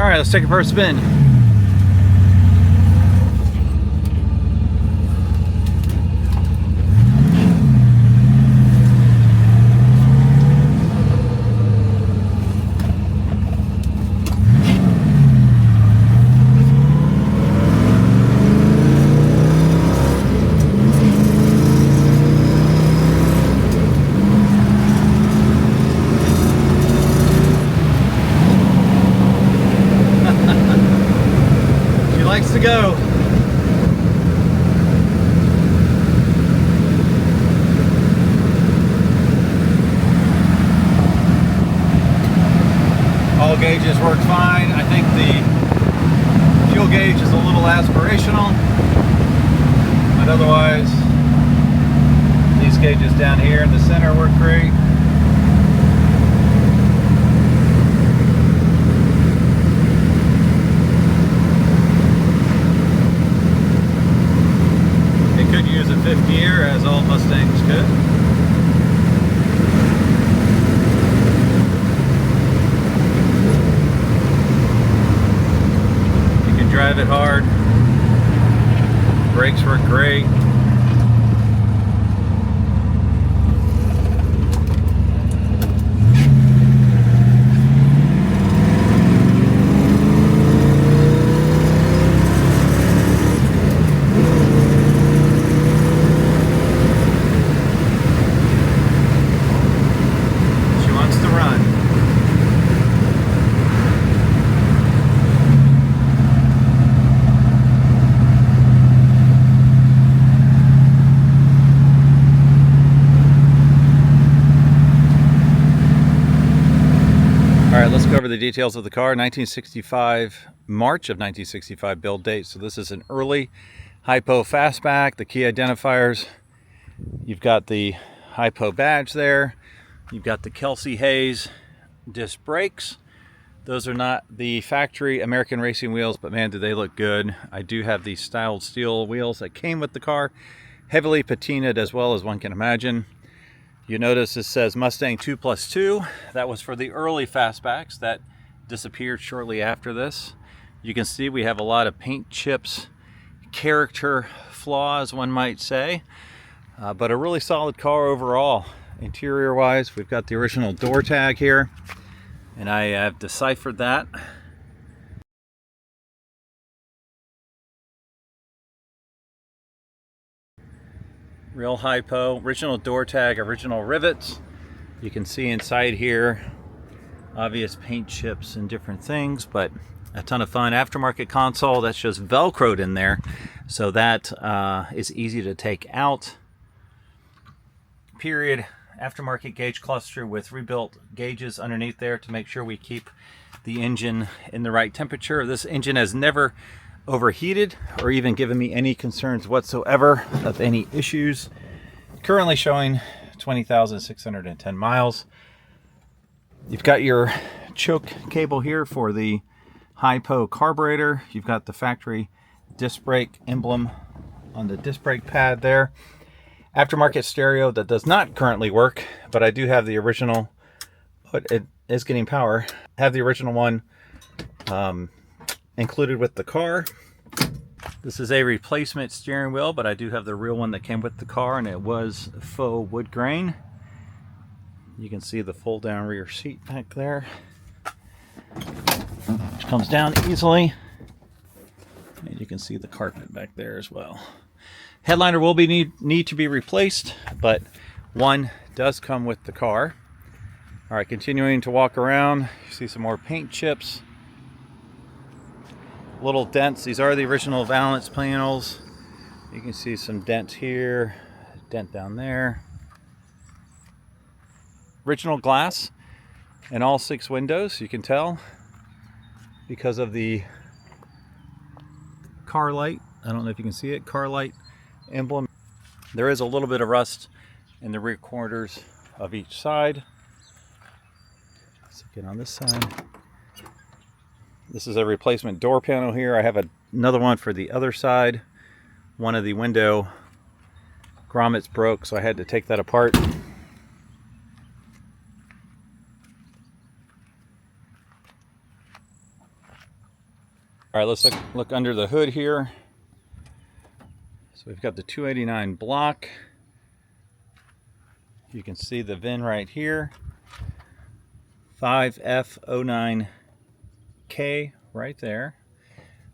right, let's take it for a spin. To go. All gauges work fine. I think the fuel gauge is a little aspirational, but otherwise these gauges down here in the center work great. Could use a fifth gear, as all Mustangs could. You can drive it hard. Brakes work great. All right, let's go over the details of the car. 1965, March of 1965 build date. So this is an early Hypo Fastback. The key identifiers, you've got the Hypo badge there. You've got the Kelsey Hayes disc brakes. Those are not the factory American racing wheels, but man, do they look good. I do have these styled steel wheels that came with the car, heavily patinaed as well as one can imagine. You notice it says Mustang 2+2. That was for the early fastbacks that disappeared shortly after this. You can see we have a lot of paint chips, character flaws, one might say, but a really solid car overall. Interior wise, we've got the original door tag here, and I have deciphered that. Real Hypo, original door tag, original rivets. You can see inside here obvious paint chips and different things, but a ton of fun. Aftermarket console that's just velcroed in there, so that is easy to take out. Period. Aftermarket gauge cluster with rebuilt gauges underneath there to make sure we keep the engine in the right temperature. This engine has never overheated or even given me any concerns whatsoever of any issues. Currently showing 20,610 miles. You've got your choke cable here for the Hypo carburetor. You've got the factory disc brake emblem on the disc brake pad there. Aftermarket stereo that does not currently work, but I do have the original, but it is getting power. I have the original one included with the car. This is a replacement steering wheel, but I do have the real one that came with the car, and it was faux wood grain. You can see the fold down rear seat back there, which comes down easily. And you can see the carpet back there as well. Headliner will be need to be replaced, but one does come with the car. All right, continuing to walk around, you see some more paint chips. Little dents. These are the original valance panels. You can see some dents here, dent down there. Original glass in all 6 windows, you can tell, because of the Car-Lite. I don't know if you can see it, Car-Lite emblem. There is a little bit of rust in the rear corners of each side. Let's get on this side. This is a replacement door panel here. I have another one for the other side. One of the window grommets broke, so I had to take that apart. All right, let's look under the hood here. So we've got the 289 block. You can see the VIN right here. 5F09K right there.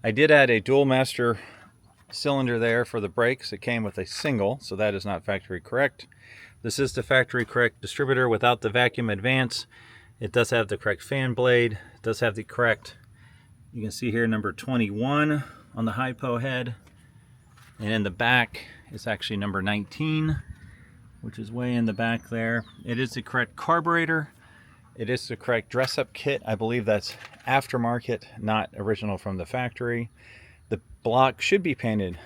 I did add a dual master cylinder there for the brakes. It came with a single, so that is not factory correct. This is the factory correct distributor without the vacuum advance. It does have the correct fan blade. It does have the correct, you can see here, number 21 on the Hypo head. And in the back is actually number 19, which is way in the back there. It is the correct carburetor. It is the correct dress-up kit. I believe that's aftermarket, not original from the factory. The block should be painted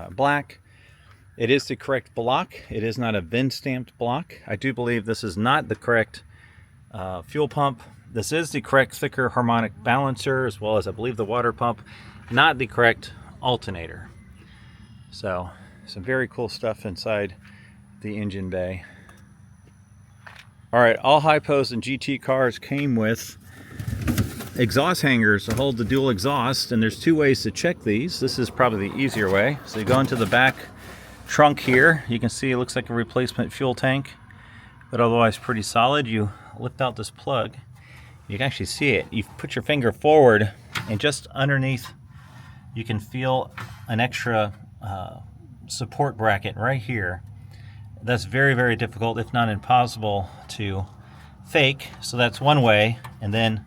black. It is the correct block. It is not a VIN stamped block. I do believe this is not the correct fuel pump. This is the correct thicker harmonic balancer, as well as I believe the water pump, not the correct alternator. So some very cool stuff inside the engine bay. All right, all Hypos and GT cars came with exhaust hangers to hold the dual exhaust, and there's two ways to check these. This is probably the easier way. So you go into the back trunk here. You can see it looks like a replacement fuel tank, but otherwise pretty solid. You lift out this plug. You can actually see it. You put your finger forward, and just underneath you can feel an extra support bracket right here. That's very, very difficult, if not impossible, to fake. So that's one way. And then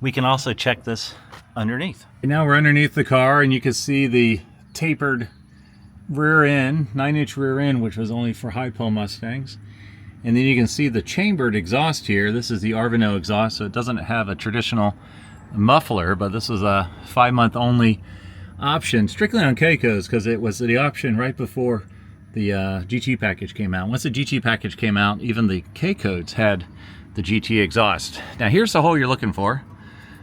we can also check this underneath. Now we're underneath the car, and you can see the tapered rear end, 9-inch rear end, which was only for Hypo Mustangs. And then you can see the chambered exhaust here. This is the Arvino exhaust, so it doesn't have a traditional muffler, but this is a 5-month only option, strictly on Caicos, because it was the option right before the GT package came out. Once the GT package came out, even the K-codes had the GT exhaust. Now here's the hole you're looking for.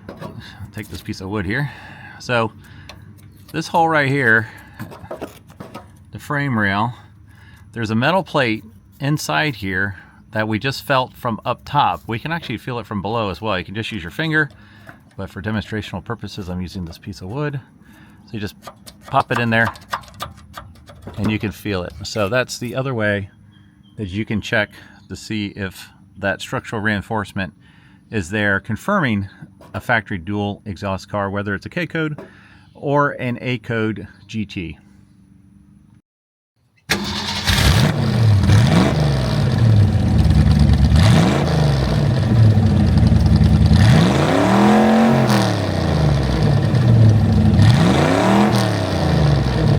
I'll take this piece of wood here. So this hole right here, the frame rail, there's a metal plate inside here that we just felt from up top. We can actually feel it from below as well. You can just use your finger, but for demonstrational purposes I'm using this piece of wood. So you just pop it in there and you can feel it. So that's the other way that you can check to see if that structural reinforcement is there, confirming a factory dual exhaust car, whether it's a K-code or an A-code GT.